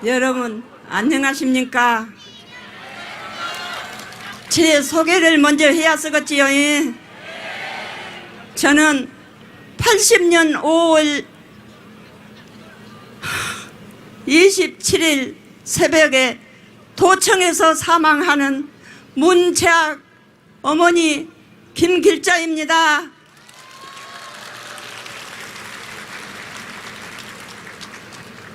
여러분 안녕하십니까? 제 소개를 먼저 해야 쓰겠지요. 저는 80년 5월 27일 새벽에 도청에서 사망하는 문채학 어머니 김길자입니다.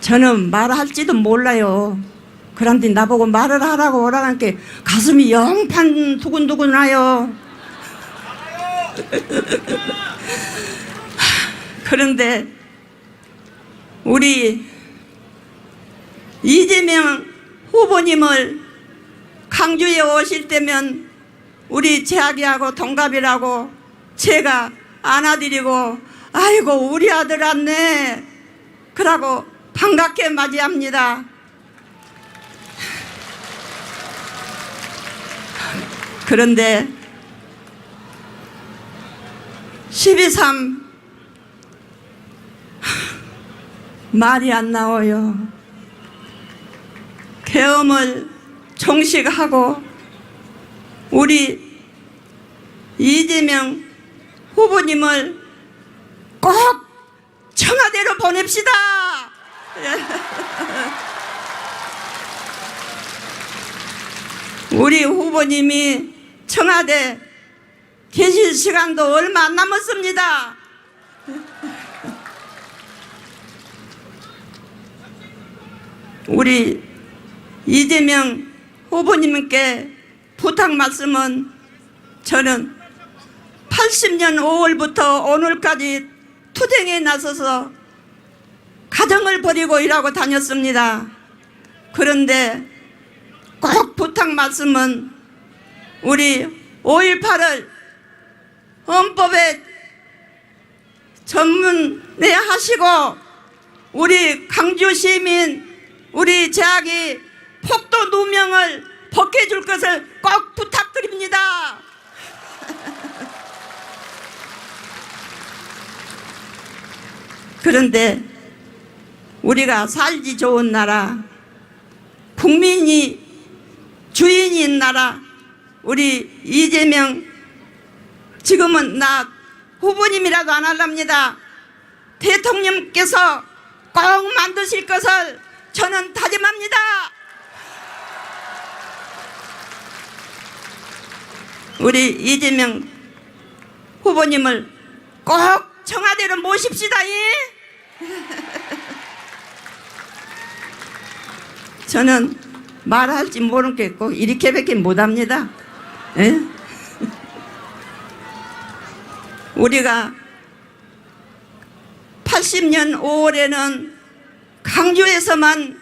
저는 말할지도 몰라요. 그런데 나보고 말을 하라고 오라니까 가슴이 영판 두근두근 나요. 그런데 우리 이재명 후보님을 강주에 오실 때면 우리 재학이하고 동갑이라고 제가 안아드리고 아이고 우리 아들 왔네 그러고 반갑게 맞이합니다. 그런데 12.3 말이 안 나와요. 계엄을 종식하고 우리 이재명 후보님을 꼭 청와대로 보냅시다. 우리 후보님이 청와대 계실 시간도 얼마 안 남았습니다. 우리 이재명 후보님께 부탁 말씀은 저는 80년 5월부터 오늘까지 투쟁에 나서서 가정을 버리고 일하고 다녔습니다. 그런데 꼭 부탁 말씀은 우리 5.18을 헌법에 전문에 하시고 우리 강주 시민 우리 재학이 폭도 누명을 벗겨줄 것을 꼭 부탁드립니다. 그런데 우리가 살기 좋은 나라, 국민이 주인인 나라, 우리 이재명 지금은 나 후보님이라도 안 할랍니다. 대통령께서 꼭 만드실 것을 저는 다짐합니다. 우리 이재명 후보님을 꼭 청와대로 모십시다. 저는 말할지 모르겠고 이렇게밖에 못합니다. 예? 우리가 80년 5월에는 강주에서만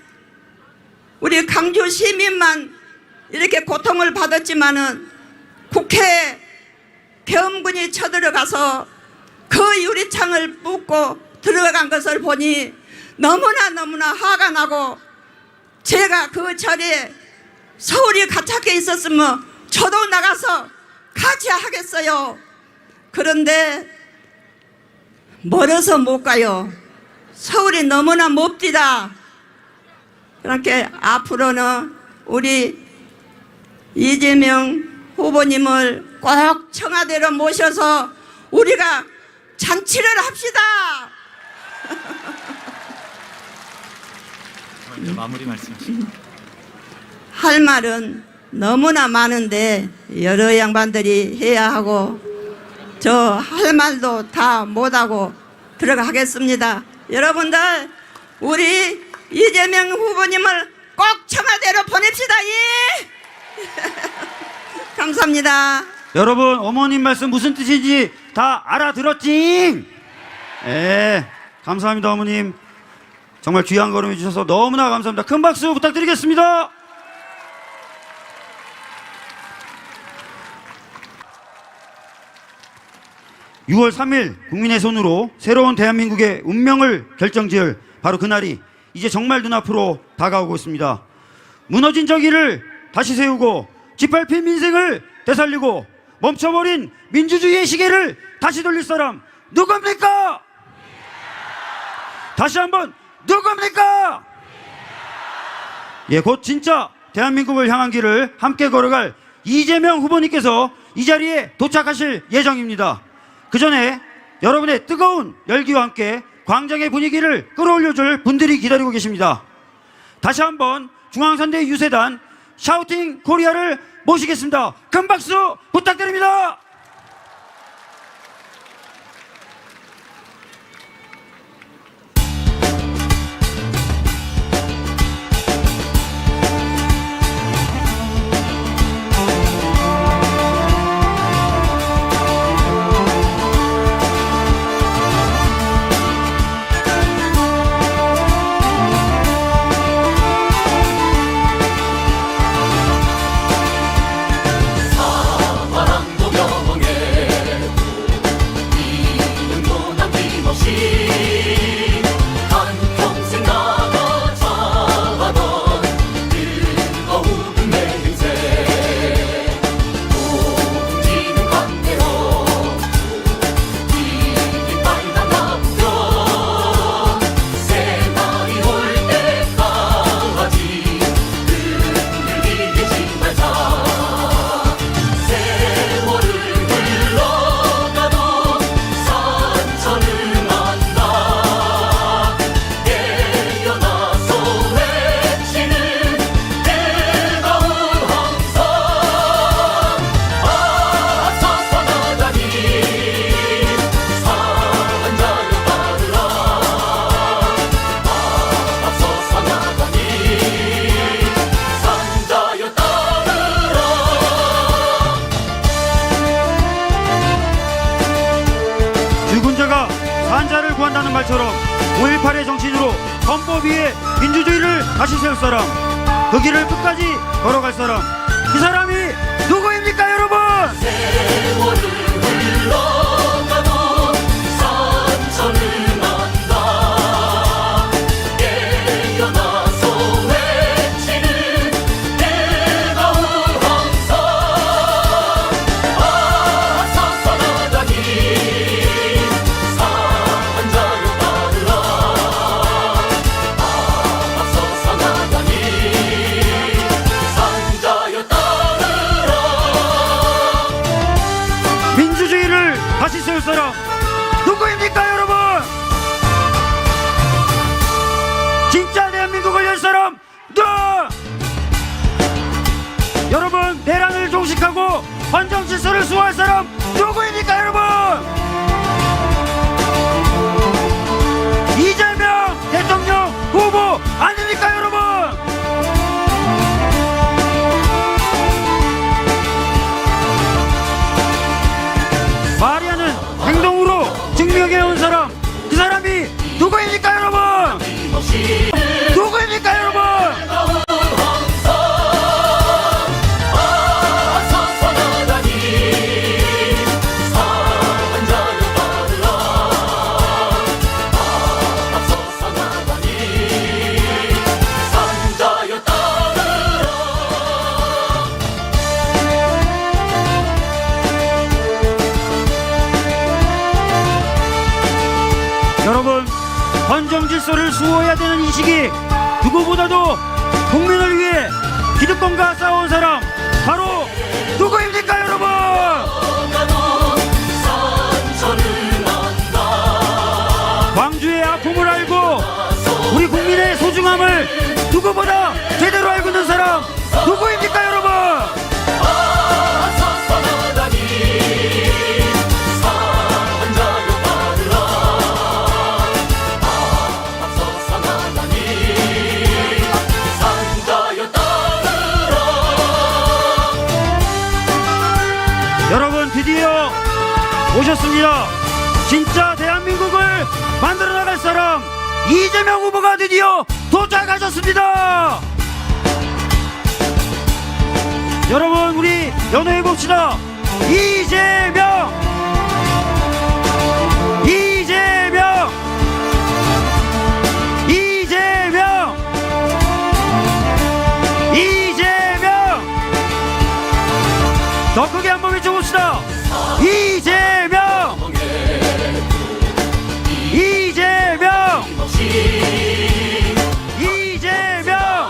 우리 강주 시민만 이렇게 고통을 받았지만은 국회 계엄군이 쳐들어가서 그 유리창을 부고 들어간 것을 보니 너무나 화가 나고 제가 그 자리에 서울이 가깝게 있었으면 저도 나가서 같이 하겠어요. 그런데 멀어서 못 가요. 서울이 너무나 멉디다. 그렇게 앞으로는 우리 이재명 후보님을 꼭 청와대로 모셔서 우리가 잔치를 합시다. 먼저 마무리 말씀하십시오. 할 말은 너무나 많은데 여러 양반들이 해야 하고 저 할 말도 다 못하고 들어가겠습니다. 여러분들 우리 이재명 후보님을 꼭 청와대로 보냅시다. 감사합니다. 여러분 어머님 말씀 무슨 뜻인지 다 알아들었지? 네, 감사합니다. 어머님 정말 귀한 걸음 해주셔서 너무나 감사합니다. 큰 박수 부탁드리겠습니다. (6월 3일) 국민의 손으로 새로운 대한민국의 운명을 결정지을 바로 그날이 이제 정말 눈앞으로 다가오고 있습니다. 무너진 정의를 다시 세우고 짓밟힌 민생을 되살리고 멈춰버린 민주주의의 시계를 다시 돌릴 사람 누굽니까? 다시 한번 누굽니까? 예, 곧 진짜 대한민국을 향한 길을 함께 걸어갈 이재명 후보님께서 이 자리에 도착하실 예정입니다. 그 전에 여러분의 뜨거운 열기와 함께 광장의 분위기를 끌어올려줄 분들이 기다리고 계십니다. 다시 한번 중앙선대 유세단 샤우팅 코리아를 모시겠습니다. 큰 박수 부탁드립니다. 유군자가 산자를 구한다는 말처럼 5.18의 정신으로 헌법 위에 민주주의를 다시 세울 사람, 그 길을 끝까지 걸어갈 사람, 그 사람이 누구입니까 여러분? 세월을 흘러가도 산천을 만나 깨어나서 외치는 내가운 항상 아사사 나가니 산자여 따르라 아사사 나가니 산자여 따르라 민주주의를 다시 세울 사람 누구입니까 여러분? 진짜 대한민국을 열 사람 누구? 여러분, 내란을 종식하고 헌정 질서를 수호할 사람 누구입니까 여러분? 이재명 대통령 후보 아닙니까 여러분? 말이 하는 행동으로 증명해온 사람, 그 사람이 누구입니까 여러분? 누구입니까 여러분? 아사사 나가니 산자여 따르라 아사사 나가니 산자여 따르라 여러분, 헌정 질서를 수호해야 되는 이 시기 누구보다도 국민을 위해 기득권과 싸운 사람 바로 누구입니까 여러분? 가도 산천을 만나 광주의 아픔을 알고 우리 국민의 소중함을 누구보다 제대로 알고 있는 사람 누구입니까 여러분? 아사사 나가니 산자여 따르라 아사사 나가니 산자여 따르라 여러분, 드디어 오셨습니다. 진짜 대한민국을 만들어 나갈 사람 이재명 후보가 드디어 도착하셨습니다. 여러분, 우리 연호해 봅시다. 이재명, 이재명, 이재명, 이재명. 더 크게 한번 외쳐봅시다. 이재명, 이재명, 이재명.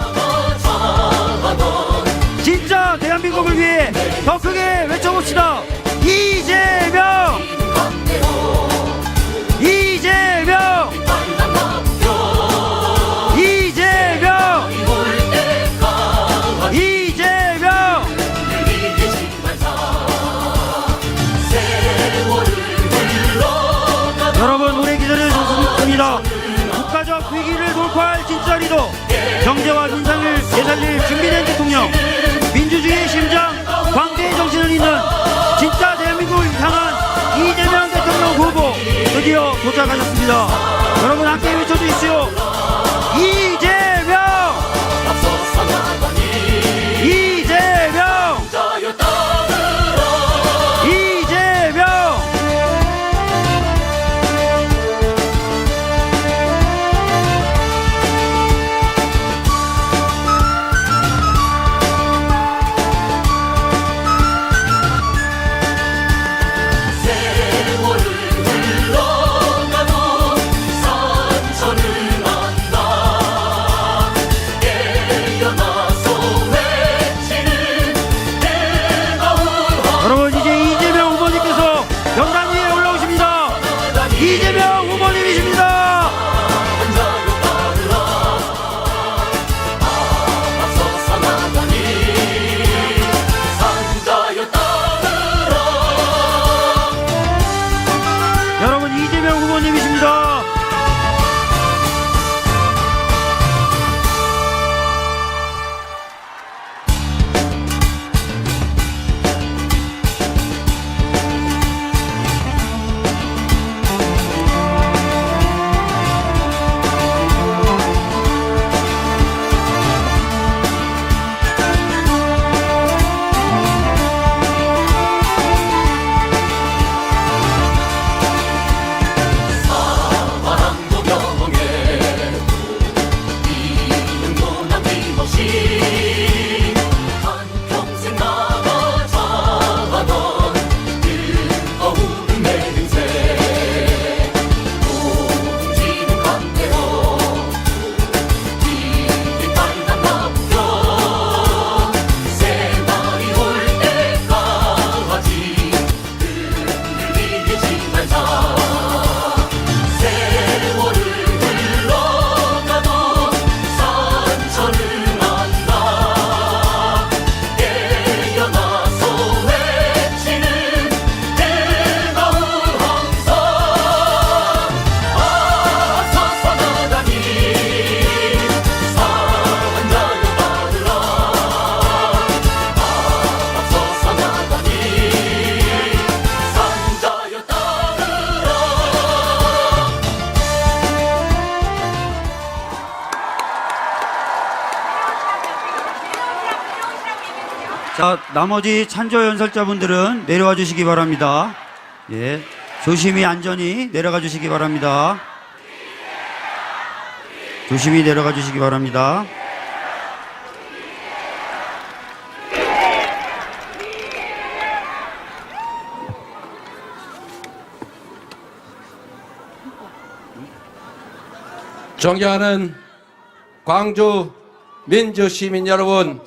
돌파할 진짜 리더, 경제와 민생을 되살릴 준비된 대통령, 민주주의의 심장, 광대의 정신을 잇는 진짜 대한민국을 향한 이재명 대통령 후보 드디어 도착하셨습니다. 여러분 함께 외쳐주십시오. 이재명! 앞서서 나가니 이재명! 자여 따르라 이재명! 세월을 흘러가도 산천을 안다 깨어나서 외치는 뜨거운 여러분 이제 이재명 후보님께서 명단 위에 올라오십니다. 이재명 후보님이십니다. 한자여 따르라 앞서서 나가니 산자여 따르라 여러분 이재명 후보님이십니다. 바람도 경해도 이는도 남김없이 한평생 나가 자라던 뜨거운 내 인생 동지는 간대로 긴 빨간 나무겨 새날이 올 때까지 흔들리지 말자 세월을 흘러가도 산천을 안다 깨어나서 외치는 뜨거운 항상 앞서서 나가니 산자여 따르라 앞서서 나가니 산자여 따르라 자, 나머지 찬조 연설자분들은 내려와 주시기 바랍니다. 예, 조심히 안전히 내려가 주시기 바랍니다. 조심히 내려가 주시기 바랍니다. 존경하는 광주 민주시민 여러분,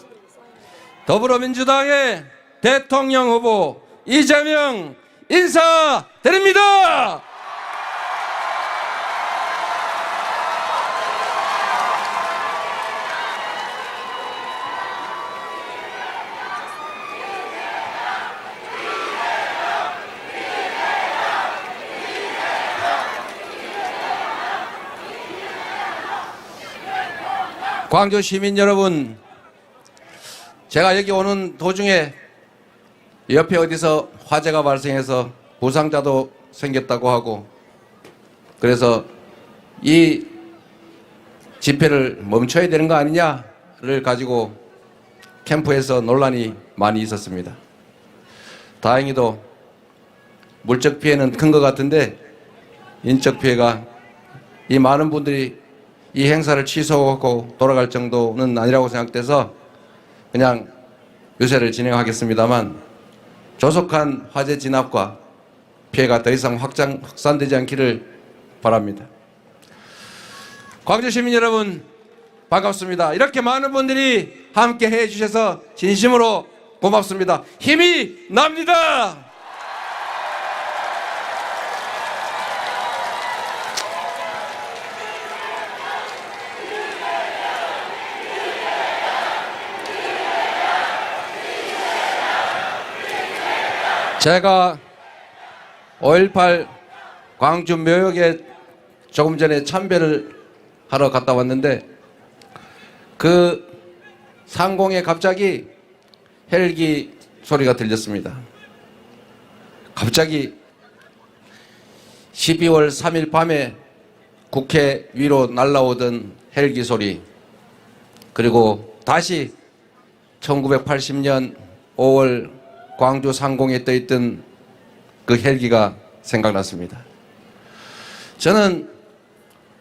더불어민주당의 대통령 후보 이재명 인사드립니다. 광주 시민 여러분, 제가 여기 오는 도중에 옆에 어디서 화재가 발생해서 부상자도 생겼다고 하고, 그래서 이 집회를 멈춰야 되는 거 아니냐를 가지고 캠프에서 논란이 많이 있었습니다. 다행히도 물적 피해는 큰 것 같은데 인적 피해가, 이 많은 분들이 이 행사를 취소하고 돌아갈 정도는 아니라고 생각돼서 그냥 유세를 진행하겠습니다만, 조속한 화재 진압과 피해가 더 이상 확산되지 않기를 바랍니다. 광주 시민 여러분, 반갑습니다. 이렇게 많은 분들이 함께 해 주셔서 진심으로 고맙습니다. 힘이 납니다. 제가 5.18 광주 묘역에 조금 전에 참배를 하러 갔다 왔는데 그 상공에 갑자기 헬기 소리가 들렸습니다. 갑자기 12월 3일 밤에 국회 위로 날아오던 헬기 소리, 그리고 다시 1980년 5월 광주 상공에 떠있던 그 헬기가 생각났습니다. 저는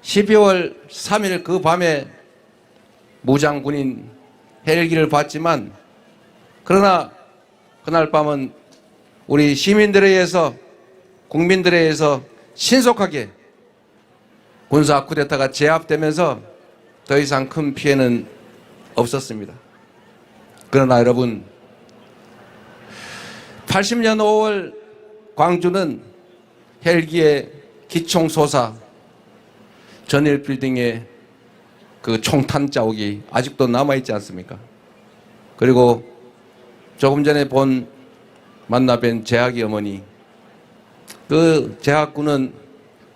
12월 3일 그 밤에 무장군인 헬기를 봤지만, 그러나 그날 밤은 우리 시민들에 의해서, 국민들에 의해서 신속하게 군사 쿠데타가 제압되면서 더 이상 큰 피해는 없었습니다. 그러나 여러분, 80년 5월 광주는 헬기의 기총 쏘사, 전일 빌딩에 그 총탄 자국이 아직도 남아있지 않습니까? 그리고 조금 전에 만나 뵌 재학이 어머니, 그 재학군은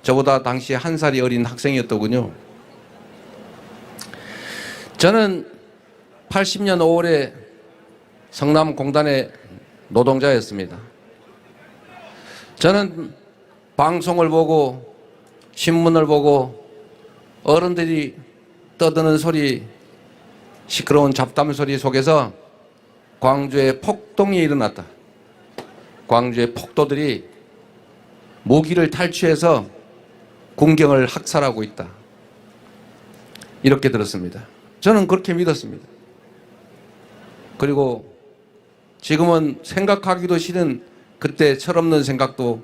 저보다 당시 한 살이 어린 학생이었더군요. 저는 80년 5월에 성남공단의 노동자였습니다. 저는 방송을 보고 신문을 보고 어른들이 떠드는 소리, 시끄러운 잡담 소리 속에서 광주에 폭동이 일어났다. 광주의 폭도들이 무기를 탈취해서 군경을 학살하고 있다. 이렇게 들었습니다. 저는 그렇게 믿었습니다. 그리고 지금은 생각하기도 싫은 그때 철없는 생각도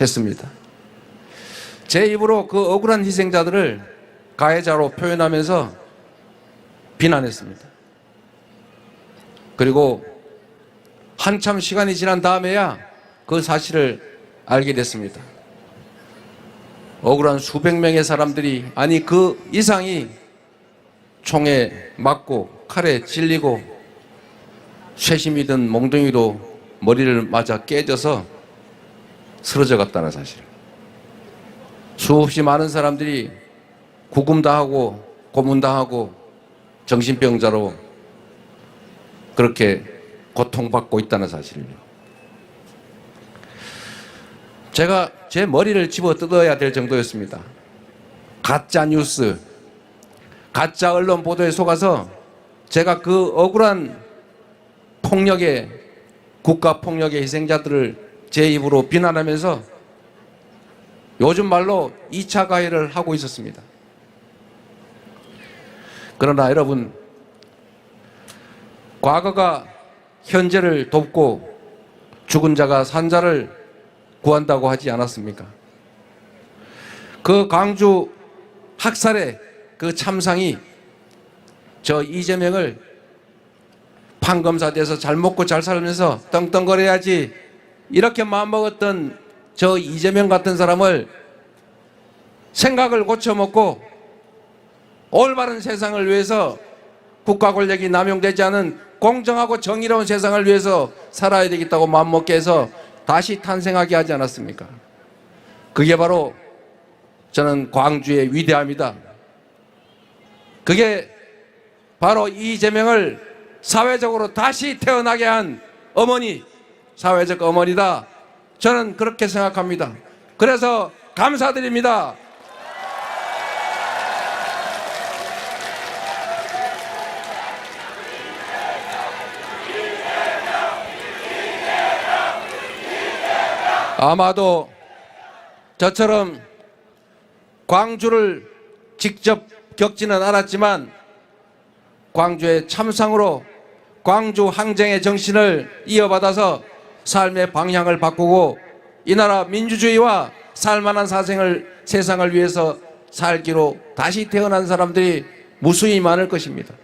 했습니다. 제 입으로 그 억울한 희생자들을 가해자로 표현하면서 비난했습니다. 그리고 한참 시간이 지난 다음에야 그 사실을 알게 됐습니다. 억울한 수백 명의 사람들이, 아니 그 이상이 총에 맞고 칼에 찔리고 쇠심이든 몽둥이로 머리를 맞아 깨져서 쓰러져 갔다는 사실. 수없이 많은 사람들이 구금당하고 고문당하고 정신병자로 그렇게 고통받고 있다는 사실이요. 제가 제 머리를 집어 뜯어야 될 정도였습니다. 가짜 뉴스, 가짜 언론 보도에 속아서 제가 그 억울한 폭력의, 국가 폭력의 희생자들을 제 입으로 비난하면서 요즘 말로 2차 가해를 하고 있었습니다. 그러나 여러분, 과거가 현재를 돕고 죽은 자가 산 자를 구한다고 하지 않았습니까? 그 광주 학살의 그 참상이 저 이재명을 판검사 돼서 잘 먹고 잘 살면서 떵떵거려야지 이렇게 마음먹었던 저 이재명 같은 사람을 생각을 고쳐먹고 올바른 세상을 위해서, 국가 권력이 남용되지 않은 공정하고 정의로운 세상을 위해서 살아야 되겠다고 마음먹게 해서 다시 탄생하게 하지 않았습니까? 그게 바로 저는 광주의 위대함이다. 그게 바로 이재명을 사회적으로 다시 태어나게 한 어머니, 사회적 어머니다. 저는 그렇게 생각합니다. 그래서 감사드립니다. 아마도 저처럼 광주를 직접 겪지는 않았지만 광주의 참상으로 광주 항쟁의 정신을 이어받아서 삶의 방향을 바꾸고 이 나라 민주주의와 살만한 세상을 위해서 살기로 다시 태어난 사람들이 무수히 많을 것입니다.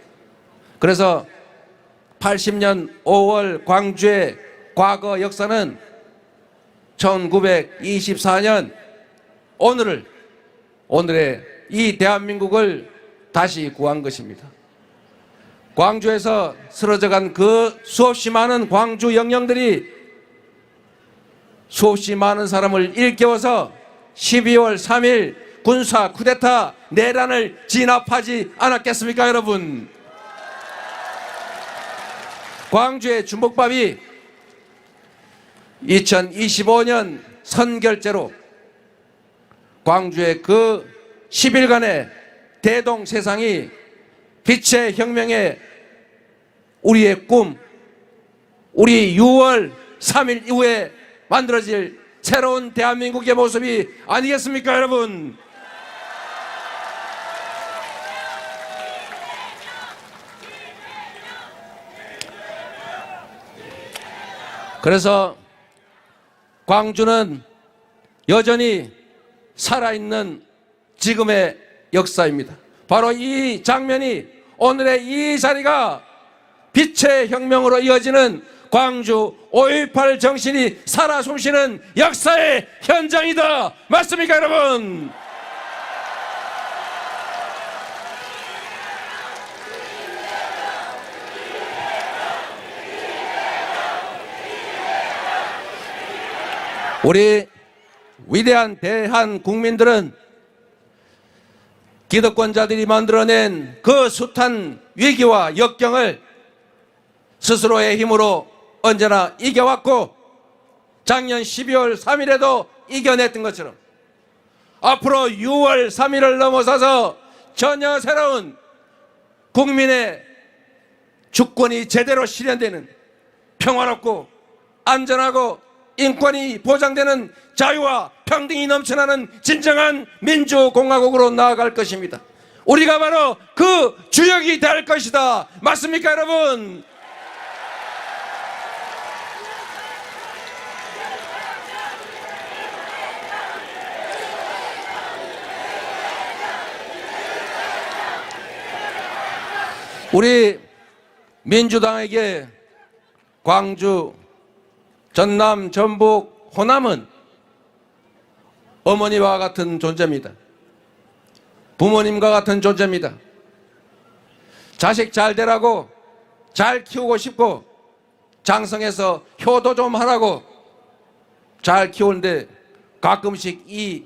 그래서 80년 5월 광주의 과거 역사는 1924년 오늘의 이 대한민국을 다시 구한 것입니다. 광주에서 쓰러져간 그 수없이 많은 광주 영령들이 수없이 많은 사람을 일깨워서 12월 3일 군사 쿠데타 내란을 진압하지 않았겠습니까, 여러분? 광주의 주먹밥이 2025년 선결제로 광주의 그 10일간의 대동세상이 빛의 혁명에 우리의 꿈, 우리 6월 3일 이후에 만들어질 새로운 대한민국의 모습이 아니겠습니까, 여러분? 그래서 광주는 여전히 살아있는 지금의 역사입니다. 바로 이 장면이, 오늘의 이 자리가 빛의 혁명으로 이어지는 광주 5.18 정신이 살아 숨쉬는 역사의 현장이다. 맞습니까, 여러분? 우리 위대한 대한 국민들은 기득권자들이 만들어낸 그 숱한 위기와 역경을 스스로의 힘으로 언제나 이겨왔고, 작년 12월 3일에도 이겨냈던 것처럼 앞으로 6월 3일을 넘어서서 전혀 새로운 국민의 주권이 제대로 실현되는 평화롭고 안전하고 인권이 보장되는 자유와 평등이 넘쳐나는 진정한 민주공화국으로 나아갈 것입니다. 우리가 바로 그 주역이 될 것이다. 맞습니까, 여러분? 우리 민주당에게 광주, 전남, 전북, 호남은 어머니와 같은 존재입니다. 부모님과 같은 존재입니다. 자식 잘 되라고, 잘 키우고 싶고, 장성해서 효도 좀 하라고 잘 키우는데 가끔씩 이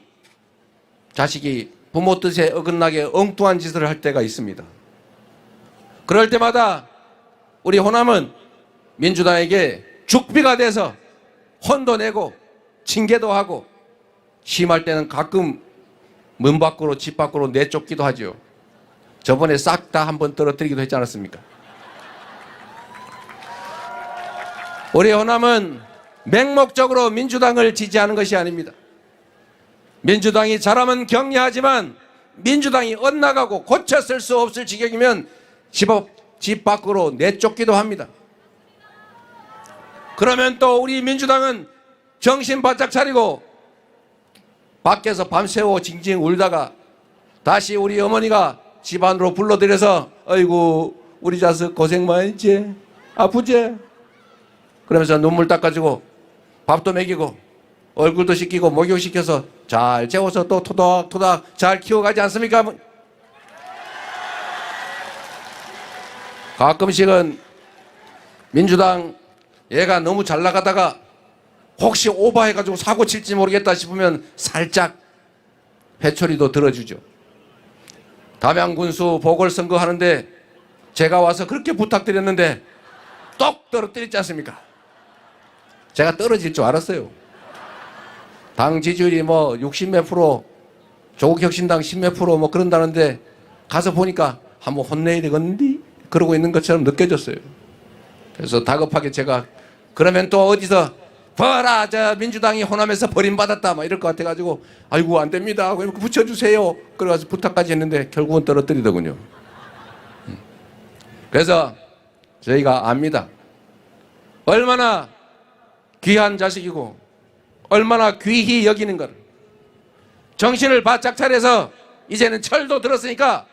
자식이 부모 뜻에 어긋나게 엉뚱한 짓을 할 때가 있습니다. 그럴 때마다 우리 호남은 민주당에게 죽비가 돼서 혼도 내고 징계도 하고, 심할 때는 가끔 문 밖으로 집 밖으로 내쫓기도 하죠. 저번에 싹 다 한번 떨어뜨리기도 했지 않았습니까? 우리 호남은 맹목적으로 민주당을 지지하는 것이 아닙니다. 민주당이 잘하면 격려하지만 민주당이 엇나가고 고쳐 쓸 수 없을 지경이면 집 밖으로 내쫓기도 합니다. 그러면 또 우리 민주당은 정신 바짝 차리고 밖에서 밤새워 징징 울다가 다시 우리 어머니가 집 안으로 불러들여서 아이고 우리 자식 고생 많이 했지, 아프지? 그러면서 눈물 닦아주고 밥도 먹이고 얼굴도 씻기고 목욕시켜서 잘 재워서 또 토닥토닥 잘 키워가지 않습니까? 가끔씩은 민주당 얘가 너무 잘 나가다가 혹시 오버해가지고 사고 칠지 모르겠다 싶으면 살짝 회초리도 들어주죠. 담양군수 보궐선거 하는데 제가 와서 그렇게 부탁드렸는데 똑 떨어뜨렸지 않습니까? 제가 떨어질 줄 알았어요. 당 지지율이 뭐 60몇 프로, 조국혁신당 10몇 프로 뭐 그런다는데 가서 보니까 한번 혼내야 되겠는데 그러고 있는 것처럼 느껴졌어요. 그래서 다급하게 제가 그러면 또 어디서 봐라 저 민주당이 호남에서 버림받았다 막 이럴 것 같아가지고 아이고 안 됩니다 하고 붙여주세요 그래가지고 부탁까지 했는데 결국은 떨어뜨리더군요. 그래서 저희가 압니다. 얼마나 귀한 자식이고 얼마나 귀히 여기는 걸. 정신을 바짝 차려서 이제는 철도 들었으니까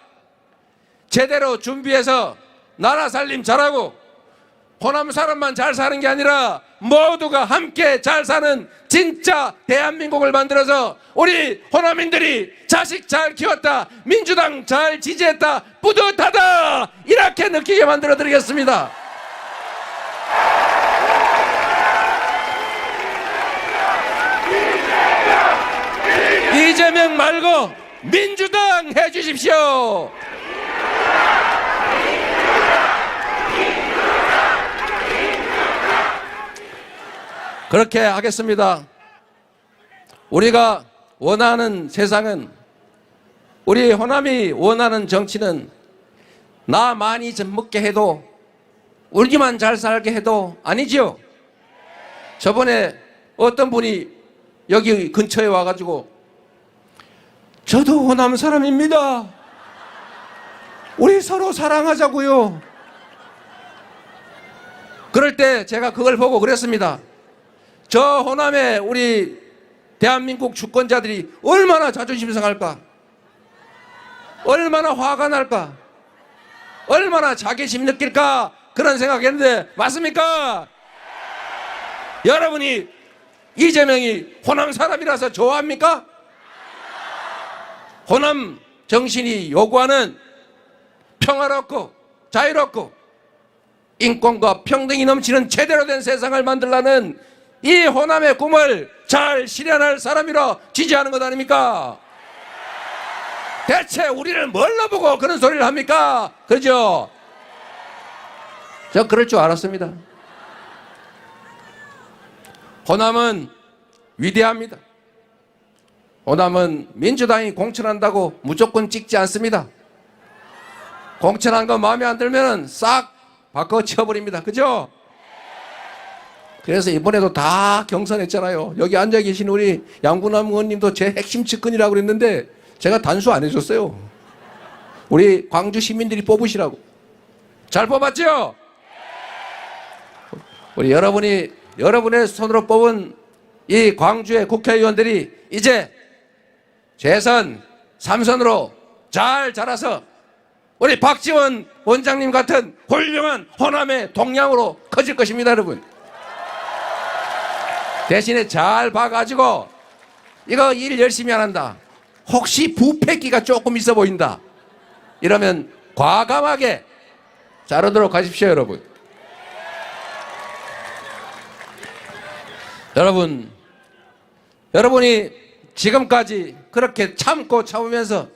제대로 준비해서 나라 살림 잘하고 호남 사람만 잘 사는 게 아니라 모두가 함께 잘 사는 진짜 대한민국을 만들어서 우리 호남인들이 자식 잘 키웠다, 민주당 잘 지지했다, 뿌듯하다 이렇게 느끼게 만들어 드리겠습니다. 이재명 말고 민주당 해주십시오. 그렇게 하겠습니다. 우리가 원하는 세상은, 우리 호남이 원하는 정치는 나 많이 좀 먹게 해도, 우리만 잘 살게 해도 아니지요. 저번에 어떤 분이 여기 근처에 와가지고 저도 호남 사람입니다. 우리 서로 사랑하자고요. 그럴 때 제가 그걸 보고 그랬습니다. 저 호남에 우리 대한민국 주권자들이 얼마나 자존심 상할까? 얼마나 화가 날까? 얼마나 자괴심 느낄까? 그런 생각했는데 맞습니까? 여러분이 이재명이 호남 사람이라서 좋아합니까? 호남 정신이 요구하는 평화롭고 자유롭고 인권과 평등이 넘치는 제대로 된 세상을 만들라는 이 호남의 꿈을 잘 실현할 사람이라 지지하는 것 아닙니까? 대체 우리를 뭘로 보고 그런 소리를 합니까? 그죠? 저 그럴 줄 알았습니다. 호남은 위대합니다. 호남은 민주당이 공천한다고 무조건 찍지 않습니다. 공천한 거 마음에 안 들면 싹 바꿔 치워버립니다. 그죠? 그래서 이번에도 다 경선했잖아요. 여기 앉아 계신 우리 양구남 의원님도 제 핵심 측근이라고 그랬는데 제가 단수 안 해줬어요. 우리 광주 시민들이 뽑으시라고. 잘 뽑았죠? 우리 여러분의 손으로 뽑은 이 광주의 국회의원들이 이제 재선 3선으로 잘 자라서 우리 박지원 원장님 같은 훌륭한 호남의 동량으로 커질 것입니다, 여러분. 대신에 잘 봐가지고 이거 일 열심히 안 한다, 혹시 부패기가 조금 있어 보인다 이러면 과감하게 자르도록 하십시오, 여러분. 여러분이 지금까지 그렇게 참고 참으면서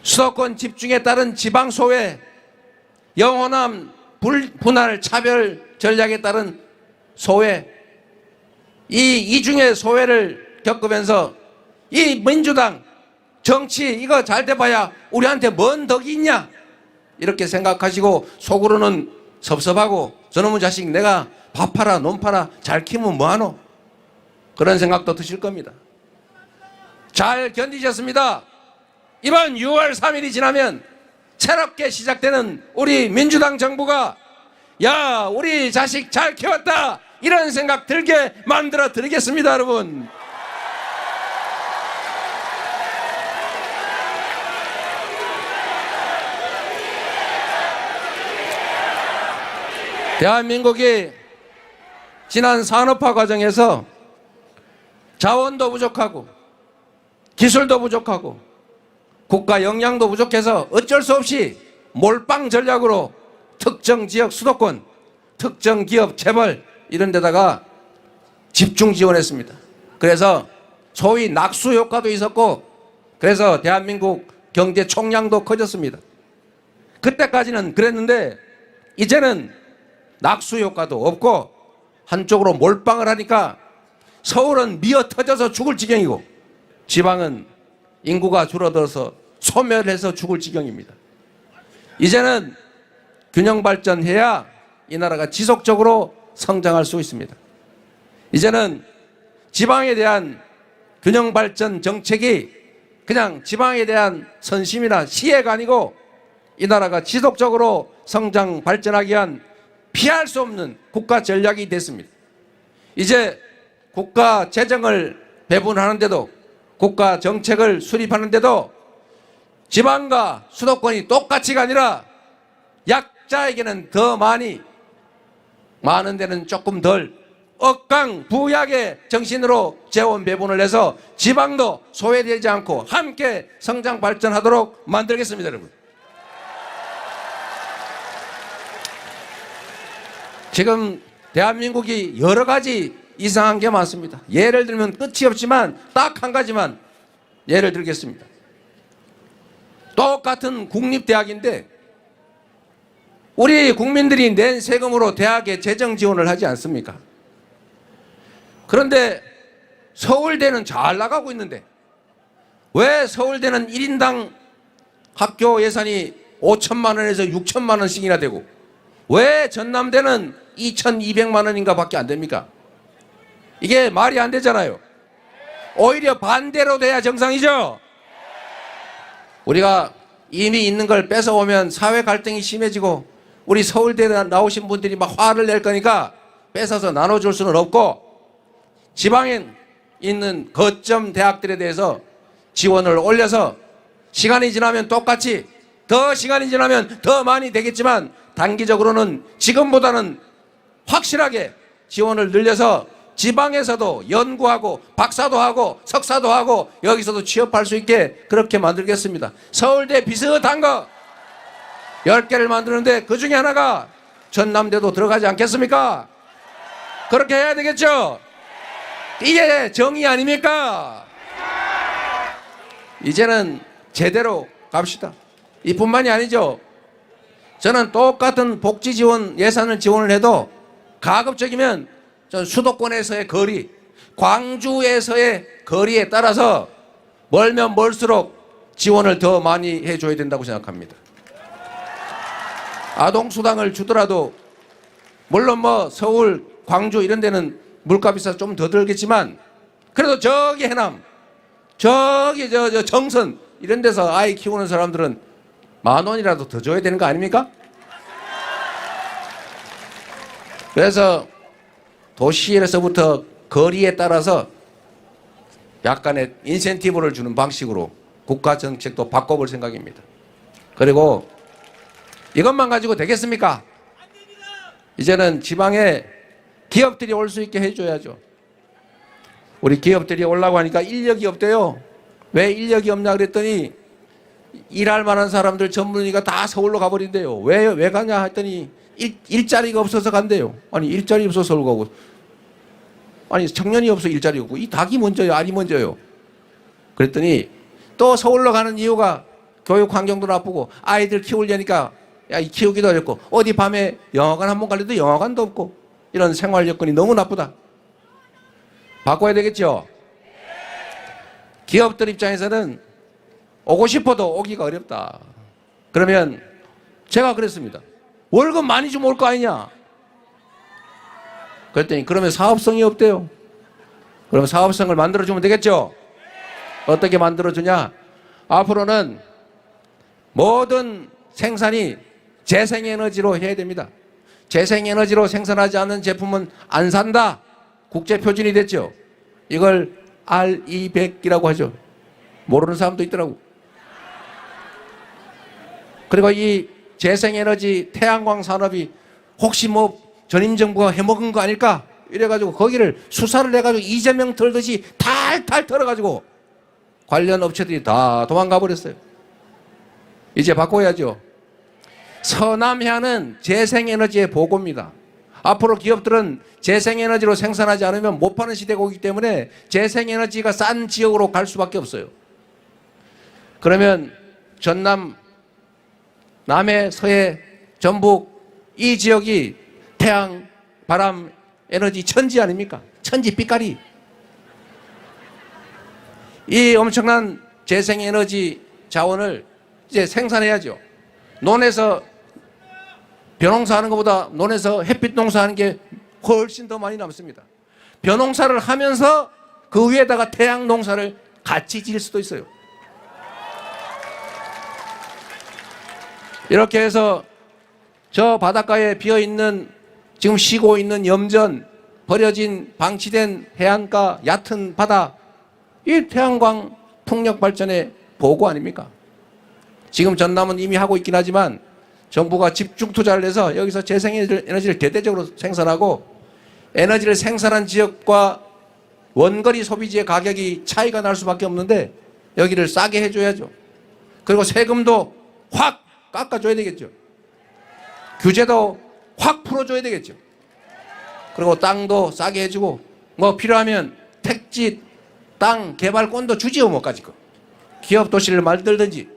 수도권 집중에 따른 지방소외, 영호남 분할 차별 전략에 따른 소외, 이 이중의 소외를 겪으면서 이 민주당 정치 이거 잘 돼봐야 우리한테 뭔 덕이 있냐 이렇게 생각하시고 속으로는 섭섭하고 저놈의 자식 내가 밥 팔아 논 팔아 잘 키우면 뭐하노 그런 생각도 드실 겁니다. 잘 견디셨습니다. 이번 6월 3일이 지나면 새롭게 시작되는 우리 민주당 정부가 야 우리 자식 잘 키웠다 이런 생각 들게 만들어 드리겠습니다, 여러분. 대한민국이 지난 산업화 과정에서 자원도 부족하고 기술도 부족하고 국가 역량도 부족해서 어쩔 수 없이 몰빵 전략으로 특정 지역 수도권, 특정 기업 재벌 이런 데다가 집중 지원했습니다. 그래서 소위 낙수 효과도 있었고 그래서 대한민국 경제 총량도 커졌습니다. 그때까지는 그랬는데 이제는 낙수 효과도 없고 한쪽으로 몰빵을 하니까 서울은 미어 터져서 죽을 지경이고 지방은 인구가 줄어들어서 소멸해서 죽을 지경입니다. 이제는 균형 발전해야 이 나라가 지속적으로 성장할 수 있습니다. 이제는 지방에 대한 균형 발전 정책이 그냥 지방에 대한 선심이나 시혜가 아니고 이 나라가 지속적으로 성장 발전하기 위한 피할 수 없는 국가 전략이 됐습니다. 이제 국가 재정을 배분하는데도 국가 정책을 수립하는데도 지방과 수도권이 똑같이가 아니라 약자에게는 더 많이, 많은 데는 조금 덜 억강부약의 정신으로 재원 배분을 해서 지방도 소외되지 않고 함께 성장 발전하도록 만들겠습니다, 여러분. 지금 대한민국이 여러 가지 이상한 게 많습니다. 예를 들면 끝이 없지만 딱 한 가지만 예를 들겠습니다. 똑같은 국립대학인데 우리 국민들이 낸 세금으로 대학에 재정 지원을 하지 않습니까? 그런데 서울대는 잘 나가고 있는데 왜 서울대는 1인당 학교 예산이 5천만 원에서 6천만 원씩이나 되고 왜 전남대는 2,200만 원인가 밖에 안 됩니까? 이게 말이 안 되잖아요. 오히려 반대로 돼야 정상이죠. 우리가 이미 있는 걸 뺏어오면 사회 갈등이 심해지고 우리 서울대 나오신 분들이 막 화를 낼 거니까 뺏어서 나눠줄 수는 없고 지방에 있는 거점 대학들에 대해서 지원을 올려서 시간이 지나면 똑같이 더 시간이 지나면 더 많이 되겠지만 단기적으로는 지금보다는 확실하게 지원을 늘려서 지방에서도 연구하고 박사도 하고 석사도 하고 여기서도 취업할 수 있게 그렇게 만들겠습니다. 서울대 비슷한 거 10개를 만드는데 그 중에 하나가 전남대도 들어가지 않겠습니까? 그렇게 해야 되겠죠? 이게 정의 아닙니까? 이제는 제대로 갑시다. 이뿐만이 아니죠. 저는 똑같은 복지 지원 예산을 지원을 해도 가급적이면 전 수도권에서의 거리, 광주에서의 거리에 따라서 멀면 멀수록 지원을 더 많이 해줘야 된다고 생각합니다. 아동수당을 주더라도 물론 뭐 서울, 광주 이런 데는 물가 비싸서 좀 더 들겠지만 그래도 저기 해남, 저기 저 정선 이런 데서 아이 키우는 사람들은 10,000원이라도 더 줘야 되는 거 아닙니까? 그래서 도시에서부터 거리에 따라서 약간의 인센티브를 주는 방식으로 국가 정책도 바꿔볼 생각입니다. 그리고 이것만 가지고 되겠습니까? 이제는 지방에 기업들이 올 수 있게 해줘야죠. 우리 기업들이 오려고 하니까 인력이 없대요. 왜 인력이 없냐 그랬더니 일할 만한 사람들 전문의가 다 서울로 가버린대요. 왜 가냐 했더니 일자리가 없어서 간대요. 아니 일자리 없어서 서울 가고 아니 청년이 없어 일자리 없고 이 닭이 먼저요 알이 먼저요. 그랬더니 또 서울로 가는 이유가 교육 환경도 나쁘고 아이들 키우려니까 야, 키우기도 어렵고 어디 밤에 영화관 한번 갈래도 영화관도 없고 이런 생활 여건이 너무 나쁘다. 바꿔야 되겠죠. 기업들 입장에서는 오고 싶어도 오기가 어렵다. 그러면 제가 그랬습니다. 월급 많이 주면 올 거 아니냐. 그랬더니 그러면 사업성이 없대요. 그럼 사업성을 만들어주면 되겠죠. 어떻게 만들어주냐. 앞으로는 모든 생산이 재생에너지로 해야 됩니다. 재생에너지로 생산하지 않는 제품은 안 산다. 국제표준이 됐죠. 이걸 RE100이라고 하죠. 모르는 사람도 있더라고. 그리고 이 재생에너지 태양광 산업이 혹시 뭐 전임 정부가 해먹은 거 아닐까? 이래가지고 거기를 수사를 해가지고 이재명 털듯이 탈탈 털어가지고 관련 업체들이 다 도망가 버렸어요. 이제 바꿔야죠. 서남해안은 재생에너지의 보고입니다. 앞으로 기업들은 재생에너지로 생산하지 않으면 못 파는 시대가 오기 때문에 재생에너지가 싼 지역으로 갈 수밖에 없어요. 그러면 전남, 남해, 서해, 전북 이 지역이 태양, 바람, 에너지 천지 아닙니까? 천지 빛깔이. 이 엄청난 재생에너지 자원을 이제 생산해야죠. 논에서 벼농사하는 것보다 논에서 햇빛 농사하는 게 훨씬 더 많이 남습니다. 벼농사를 하면서 그 위에다가 태양 농사를 같이 지을 수도 있어요. 이렇게 해서 저 바닷가에 비어있는 지금 쉬고 있는 염전, 버려진 방치된 해안가, 얕은 바다, 이 태양광 풍력 발전의 보고 아닙니까? 지금 전남은 이미 하고 있긴 하지만 정부가 집중 투자를 해서 여기서 재생에너지를 대대적으로 생산하고 에너지를 생산한 지역과 원거리 소비지의 가격이 차이가 날 수밖에 없는데 여기를 싸게 해줘야죠. 그리고 세금도 확 깎아줘야 되겠죠. 규제도 확 풀어줘야 되겠죠. 그리고 땅도 싸게 해주고 뭐 필요하면 택지 땅 개발권도 주지요. 뭐 가지고 기업 도시를 만들든지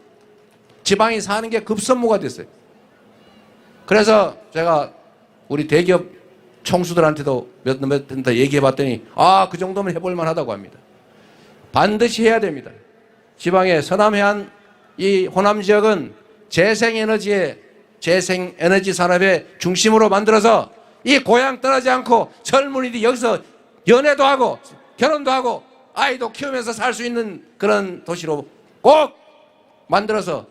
지방이 사는 게 급선무가 됐어요. 그래서 제가 우리 대기업 총수들한테도 몇 번 더 얘기해 봤더니 그 정도면 해볼 만하다고 합니다. 반드시 해야 됩니다. 지방의 서남해안 이 호남 지역은 재생에너지 산업의 중심으로 만들어서 이 고향 떠나지 않고 젊은이들이 여기서 연애도 하고 결혼도 하고 아이도 키우면서 살 수 있는 그런 도시로 꼭 만들어서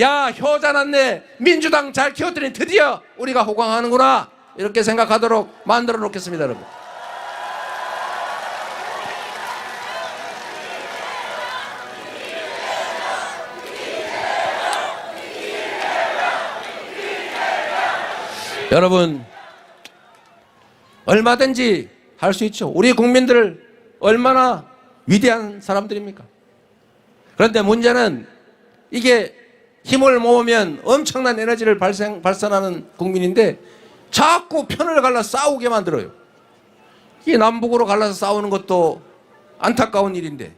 야 효자 났네 민주당 잘 키웠더니 드디어 우리가 호강하는구나 이렇게 생각하도록 만들어 놓겠습니다. 여러분. 여러분 얼마든지 할 수 있죠. 우리 국민들 얼마나 위대한 사람들입니까? 그런데 문제는 이게 힘을 모으면 엄청난 에너지를 발산하는 국민인데 자꾸 편을 갈라 싸우게 만들어요. 이 남북으로 갈라서 싸우는 것도 안타까운 일인데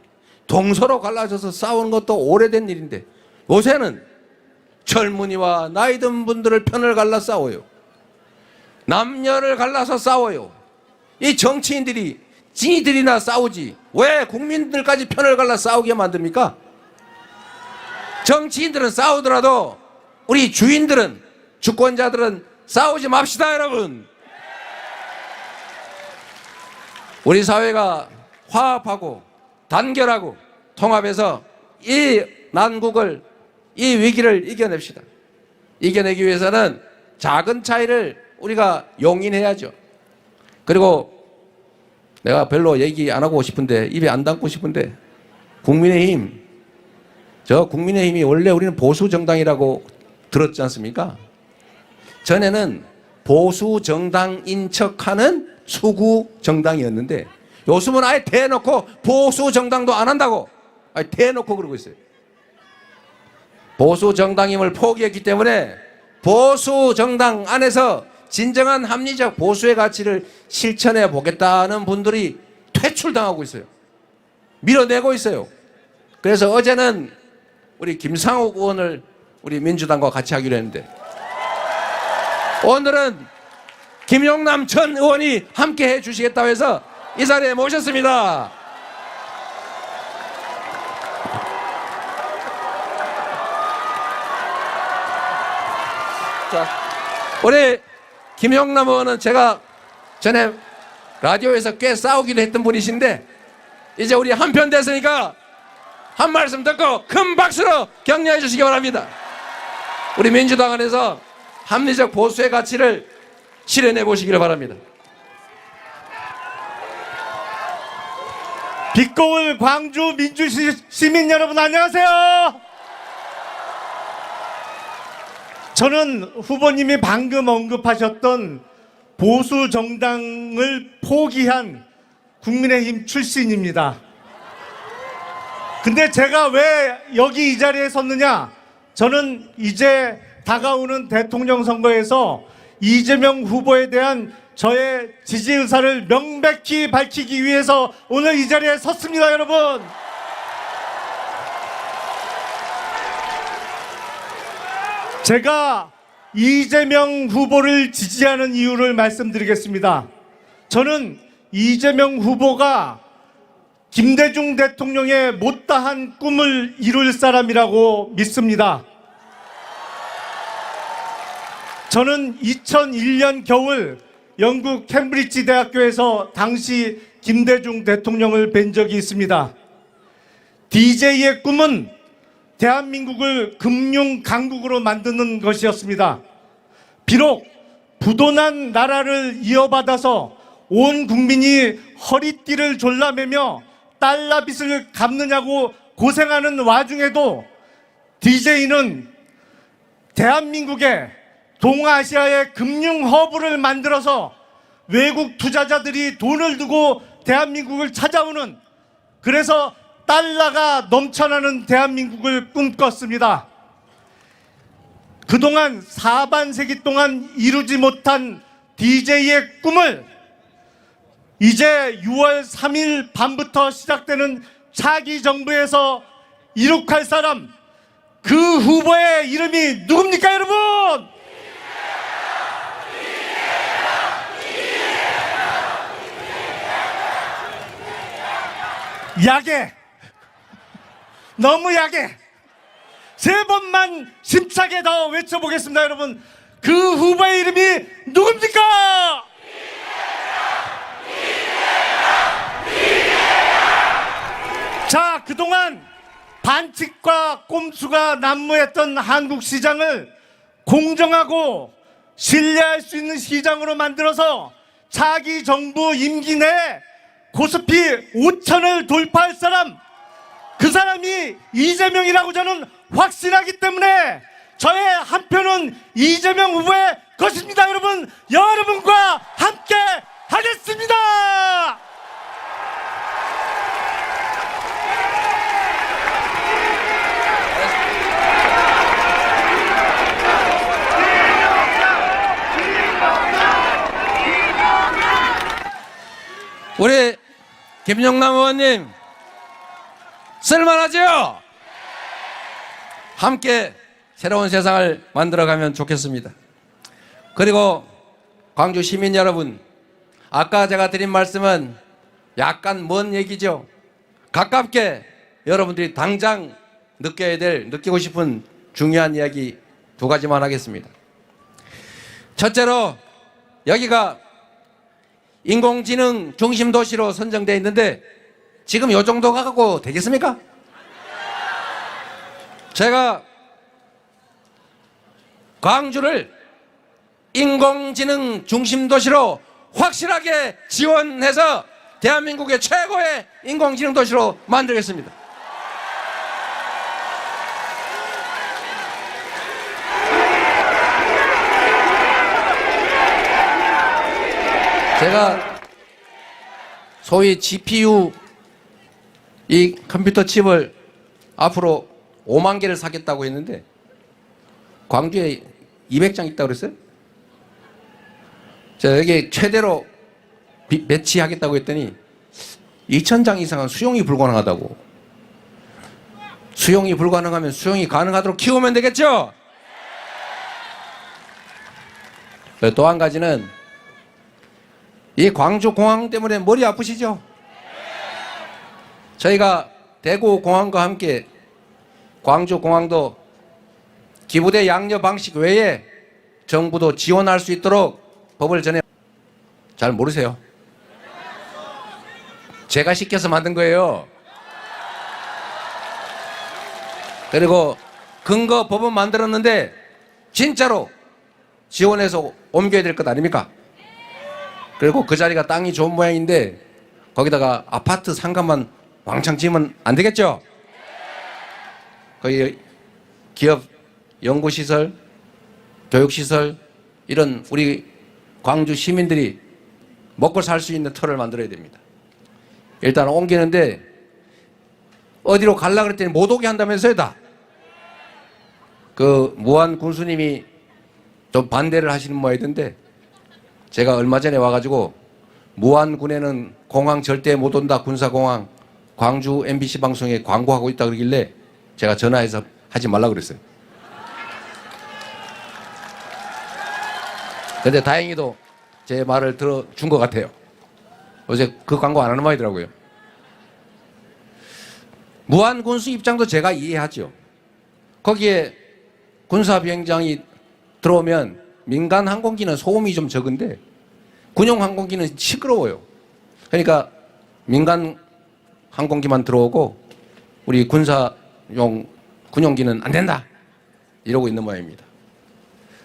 동서로 갈라져서 싸우는 것도 오래된 일인데 요새는 젊은이와 나이 든 분들을 편을 갈라 싸워요. 남녀를 갈라서 싸워요. 이 정치인들이 지들이나 싸우지 왜 국민들까지 편을 갈라 싸우게 만듭니까? 정치인들은 싸우더라도 우리 주인들은 주권자들은 싸우지 맙시다. 여러분 우리 사회가 화합하고 단결하고 통합해서 이 난국을 이 위기를 이겨냅시다. 이겨내기 위해서는 작은 차이를 우리가 용인해야죠. 그리고 내가 별로 얘기 안 하고 싶은데 입에 안 담고 싶은데 국민의힘 국민의힘이 원래 우리는 보수 정당이라고 들었지 않습니까? 전에는 보수 정당인 척하는 수구 정당이었는데 요즘은 아예 대놓고 보수 정당도 안 한다고 아예 대놓고 그러고 있어요. 보수 정당임을 포기했기 때문에 보수 정당 안에서 진정한 합리적 보수의 가치를 실천해 보겠다는 분들이 퇴출당하고 있어요. 밀어내고 있어요. 그래서 어제는 우리 김상욱 의원을 우리 민주당과 같이 하기로 했는데 오늘은 김용남 전 의원이 함께 해 주시겠다고 해서 이 자리에 모셨습니다. 자, 우리 김용남 의원은 제가 전에 라디오에서 꽤 싸우기도 했던 분이신데 이제 우리 한편 됐으니까 한 말씀 듣고 큰 박수로 격려해 주시기 바랍니다. 우리 민주당 안에서 합리적 보수의 가치를 실현해 보시기를 바랍니다. 빛고울 광주 민주시민 여러분 안녕하세요. 저는 후보님이 방금 언급하셨던 보수 정당을 포기한 국민의힘 출신입니다. 근데 제가 왜 여기 이 자리에 섰느냐? 저는 이제 다가오는 대통령 선거에서 이재명 후보에 대한 저의 지지 의사를 명백히 밝히기 위해서 오늘 이 자리에 섰습니다, 여러분. 제가 이재명 후보를 지지하는 이유를 말씀드리겠습니다. 저는 이재명 후보가 김대중 대통령의 못다한 꿈을 이룰 사람이라고 믿습니다. 저는 2001년 겨울 영국 캠브리지 대학교에서 당시 김대중 대통령을 뵌 적이 있습니다. DJ의 꿈은 대한민국을 금융 강국으로 만드는 것이었습니다. 비록 부도난 나라를 이어받아서 온 국민이 허리띠를 졸라매며 달러 빚을 갚느냐고 고생하는 와중에도 DJ는 대한민국에 동아시아의 금융 허브를 만들어서 외국 투자자들이 돈을 두고 대한민국을 찾아오는, 그래서 달러가 넘쳐나는 대한민국을 꿈꿨습니다. 그동안 4반세기 동안 이루지 못한 DJ의 꿈을 이제 6월 3일 밤부터 시작되는 차기 정부에서 이룩할 사람, 그 후보의 이름이 누굽니까, 여러분? 야게, 너무 야게. 세 번만 힘차게 더 외쳐보겠습니다, 여러분. 그 후보의 이름이 누굽니까? 자, 그동안 반칙과 꼼수가 난무했던 한국 시장을 공정하고 신뢰할 수 있는 시장으로 만들어서 차기 정부 임기 내에 고스피 5천을 돌파할 사람, 그 사람이 이재명이라고 저는 확신하기 때문에 저의 한 표는 이재명 후보의 것입니다. 여러분, 여러분과 함께 하겠습니다. 우리 김영남 의원님 쓸만하죠? 함께 새로운 세상을 만들어가면 좋겠습니다. 그리고 광주 시민 여러분, 아까 제가 드린 말씀은 약간 먼 얘기죠. 가깝게 여러분들이 당장 느끼고 싶은 중요한 이야기 두 가지만 하겠습니다. 첫째로, 여기가 인공지능 중심 도시로 선정되어 있는데 지금 요 정도 가고 되겠습니까? 제가 광주를 인공지능 중심 도시로 확실하게 지원해서 대한민국의 최고의 인공지능 도시로 만들겠습니다. 제가 소위 GPU 이 컴퓨터 칩을 앞으로 5만 개를 사겠다고 했는데 광주에 200장 있다고 그랬어요? 제가 여기 최대로 배치하겠다고 했더니 2,000장 이상은 수용이 불가능하다고. 수용이 불가능하면 수용이 가능하도록 키우면 되겠죠? 또 한 가지는 이 광주 공항 때문에 머리 아프시죠? 저희가 대구 공항과 함께 광주 공항도 기부대 양녀 방식 외에 정부도 지원할 수 있도록 법을 전해. 잘 모르세요? 제가 시켜서 만든 거예요. 그리고 근거 법은 만들었는데 진짜로 지원해서 옮겨야 될 것 아닙니까? 그리고 그 자리가 땅이 좋은 모양인데 거기다가 아파트 상가만 왕창 지으면 안 되겠죠? 거기 기업 연구시설, 교육시설, 이런 우리 광주 시민들이 먹고 살 수 있는 터를 만들어야 됩니다. 일단 옮기는데 어디로 가려고 그랬더니 못 오게 한다면서요, 다. 그 무한 군수님이 좀 반대를 하시는 모양이던데 제가 얼마 전에 와가지고 무안군에는 공항 절대 못 온다, 군사공항, 광주 MBC 방송에 광고하고 있다 그러길래 제가 전화해서 하지 말라고 그랬어요. 근데 다행히도 제 말을 들어준 것 같아요. 어제 그 광고 안 하는 모양이더라고요. 무안군수 입장도 제가 이해하죠. 거기에 군사비행장이 들어오면 민간 항공기는 소음이 좀 적은데 군용 항공기는 시끄러워요. 그러니까 민간 항공기만 들어오고 우리 군사용 군용기는 안 된다 이러고 있는 모양입니다.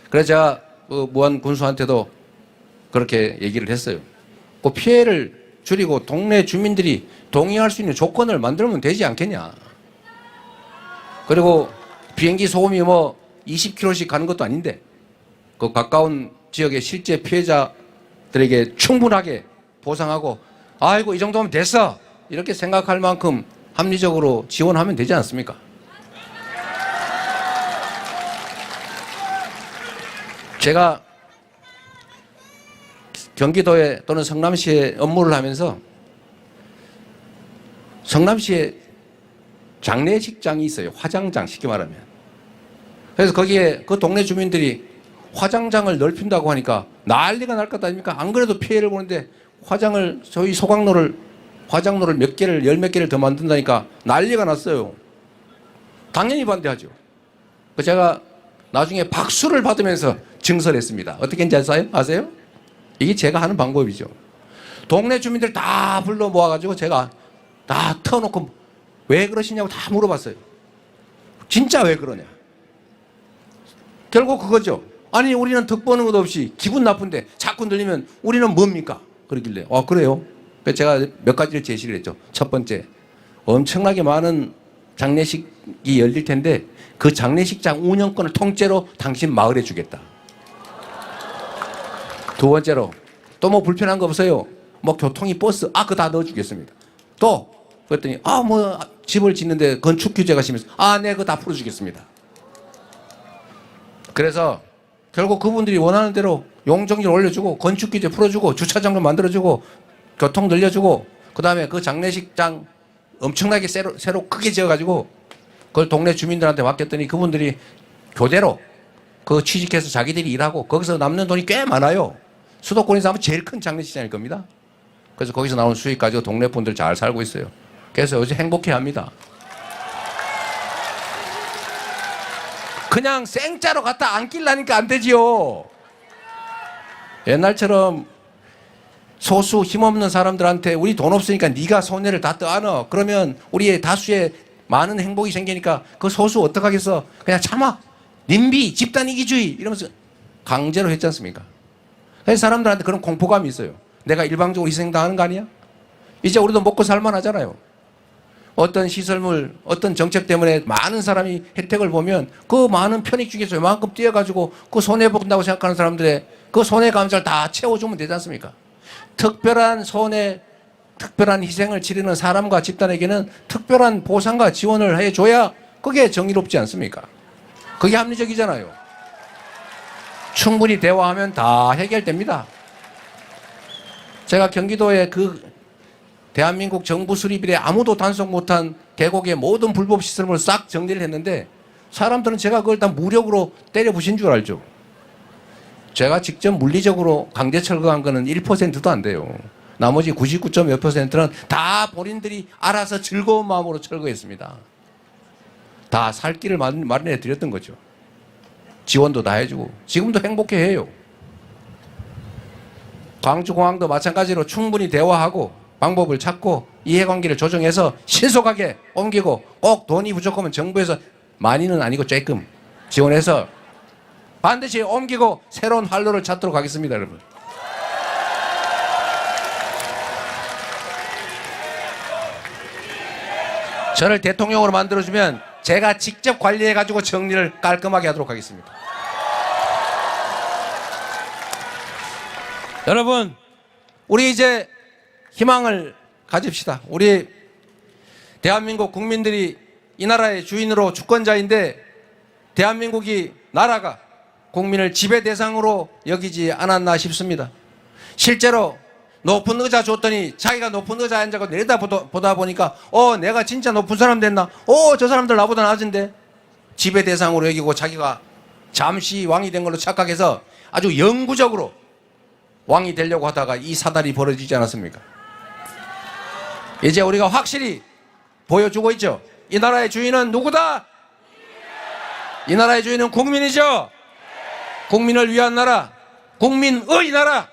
그래서 제가 그 무한 군수한테도 그렇게 얘기를 했어요. 그 피해를 줄이고 동네 주민들이 동의할 수 있는 조건을 만들면 되지 않겠냐. 그리고 비행기 소음이 뭐 20km씩 가는 것도 아닌데 그 가까운 지역의 실제 피해자들에게 충분하게 보상하고 아이고 이 정도면 됐어 이렇게 생각할 만큼 합리적으로 지원하면 되지 않습니까? 제가 경기도에 또는 성남시에 업무를 하면서 성남시에 장례식장이 있어요. 화장장 쉽게 말하면. 그래서 거기에 그 동네 주민들이 화장장을 넓힌다고 하니까 난리가 날 것 아닙니까? 안 그래도 피해를 보는데 저희 화장로를 몇 개를, 열 몇 개를 더 만든다니까 난리가 났어요. 당연히 반대하죠. 제가 나중에 박수를 받으면서 증설했습니다. 어떻게 했는지 아세요? 이게 제가 하는 방법이죠. 동네 주민들 다 불러 모아가지고 제가 다 터놓고 왜 그러시냐고 다 물어봤어요. 진짜 왜 그러냐. 결국 그거죠. 아니 우리는 득 보는 것도 없이 기분 나쁜데 자꾸 들리면 우리는 뭡니까? 그러길래 그래요. 그래서 제가 몇 가지를 제시를 했죠. 첫 번째, 엄청나게 많은 장례식이 열릴 텐데 그 장례식장 운영권을 통째로 당신 마을에 주겠다. 두 번째로 또 뭐 불편한 거 없어요? 뭐 교통이 버스 그거 다 넣어주겠습니다. 또 그랬더니 뭐 집을 짓는데 건축 규제가 심해서 네 그거 다 풀어주겠습니다. 그래서 결국 그분들이 원하는 대로 용적률 올려주고 건축 규제 풀어주고 주차장도 만들어주고 교통 늘려주고 그 다음에 그 장례식장 엄청나게 새로 크게 지어가지고 그걸 동네 주민들한테 맡겼더니 그분들이 교대로 그 취직해서 자기들이 일하고 거기서 남는 돈이 꽤 많아요. 수도권에서 아마 제일 큰 장례식장일 겁니다. 그래서 거기서 나오는 수익 가지고 동네 분들 잘 살고 있어요. 그래서 요새 행복해합니다. 그냥 생짜로 갖다 안길라니까 안 되지요. 옛날처럼 소수 힘없는 사람들한테 우리 돈 없으니까 네가 손해를 다 떠안어. 그러면 우리의 다수의 많은 행복이 생기니까 그 소수 어떡하겠어. 그냥 참아. 님비 집단 이기주의 이러면서 강제로 했지 않습니까? 그래서 사람들한테 그런 공포감이 있어요. 내가 일방적으로 희생당하는 거 아니야? 이제 우리도 먹고 살만하잖아요. 어떤 시설물, 어떤 정책 때문에 많은 사람이 혜택을 보면 그 많은 편익 중에서 이만큼 뛰어가지고 그 손해본다고 생각하는 사람들의 그 손해 감사를 다 채워주면 되지 않습니까? 특별한 손해, 특별한 희생을 치르는 사람과 집단에게는 특별한 보상과 지원을 해줘야 그게 정의롭지 않습니까? 그게 합리적이잖아요. 충분히 대화하면 다 해결됩니다. 제가 경기도에 대한민국 정부 수립 이래 아무도 단속 못한 계곡의 모든 불법 시설물을 싹 정리를 했는데 사람들은 제가 그걸 다 무력으로 때려 부신 줄 알죠. 제가 직접 물리적으로 강제 철거한 거는 1%도 안 돼요. 나머지 99.몇 %는 다 본인들이 알아서 즐거운 마음으로 철거했습니다. 다 살 길을 마련해 드렸던 거죠. 지원도 다 해주고 지금도 행복해해요. 광주공항도 마찬가지로 충분히 대화하고 방법을 찾고 이해관계를 조정해서 신속하게 옮기고 꼭 돈이 부족하면 정부에서 많이는 아니고 조금 지원해서 반드시 옮기고 새로운 활로를 찾도록 하겠습니다. 여러분. 저를 대통령으로 만들어주면 제가 직접 관리해가지고 정리를 깔끔하게 하도록 하겠습니다. 여러분, 우리 이제 희망을 가집시다. 우리 대한민국 국민들이 이 나라의 주인으로 주권자인데 대한민국이 나라가 국민을 지배 대상으로 여기지 않았나 싶습니다. 실제로 높은 의자 줬더니 자기가 높은 의자에 앉아서 내려다 보다 보니까 내가 진짜 높은 사람 됐나? 저 사람들 나보다 낮은데 지배 대상으로 여기고 자기가 잠시 왕이 된 걸로 착각해서 아주 영구적으로 왕이 되려고 하다가 이 사달이 벌어지지 않았습니까? 이제 우리가 확실히 보여주고 있죠. 이 나라의 주인은 누구다? 이 나라의 주인은 국민이죠. 국민을 위한 나라, 국민의 나라,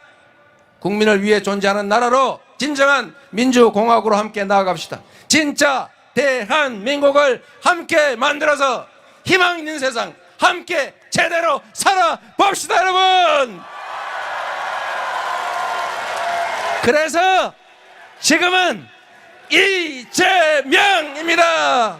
국민을 위해 존재하는 나라로 진정한 민주공화국으로 함께 나아갑시다. 진짜 대한민국을 함께 만들어서 희망 있는 세상 함께 제대로 살아봅시다, 여러분. 그래서 지금은 이재명입니다.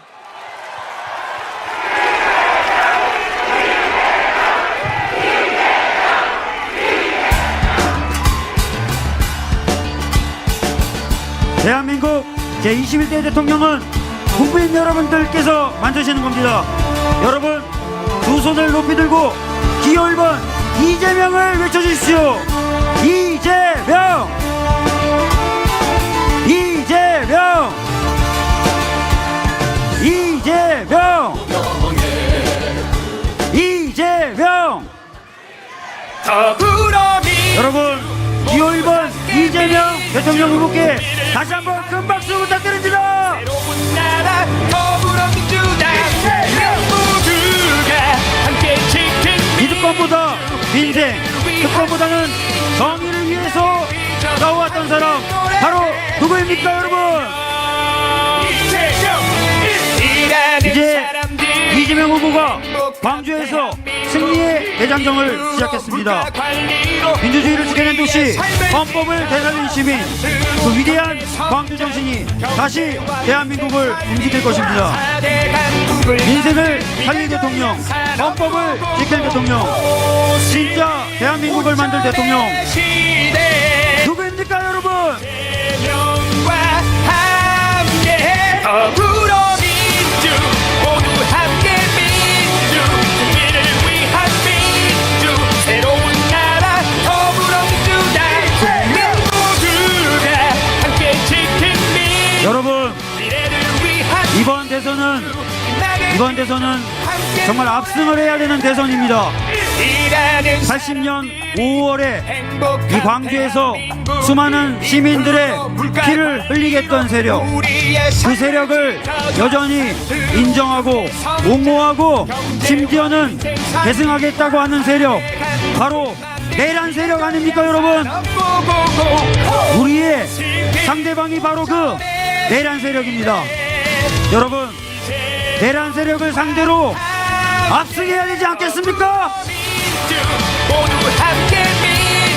대한민국 제21대 대통령은 국민 여러분들께서 만드시는 겁니다. 여러분 두 손을 높이 들고 기호 1번 이재명을 외쳐주십시오. 이재명! 이재명! 여러분 기호 1번 이재명 대통령 후보께 다시 한번 큰 박수 부탁드립니다. 기득권보다 민생, 특권보다는 정의를 위해서 싸워왔던 사람 바로 누구입니까 여러분? 이제 이재명 후보가 광주에서 승리의 대장정을 시작했습니다. 민주주의를 지켜낸 도시, 헌법을 되살린 시민, 그 위대한 광주 정신이 다시 대한민국을 움직일 것입니다. 민생을 살릴 대통령, 헌법을 지킬 대통령, 진짜 대한민국을 만들 대통령 누구입니까 여러분? 여러분 이번 대선은 정말 압승을 해야 되는 대선입니다. 80년 5월에 이 광주에서 수많은 시민들의 피를 흘리게 했던 세력, 그 세력을 여전히 인정하고 옹호하고 심지어는 계승하겠다고 하는 세력, 바로 내란 세력 아닙니까 여러분? 우리의 상대방이 바로 그 내란 세력입니다. 여러분 내란 세력을 상대로 압승해야 되지 않겠습니까?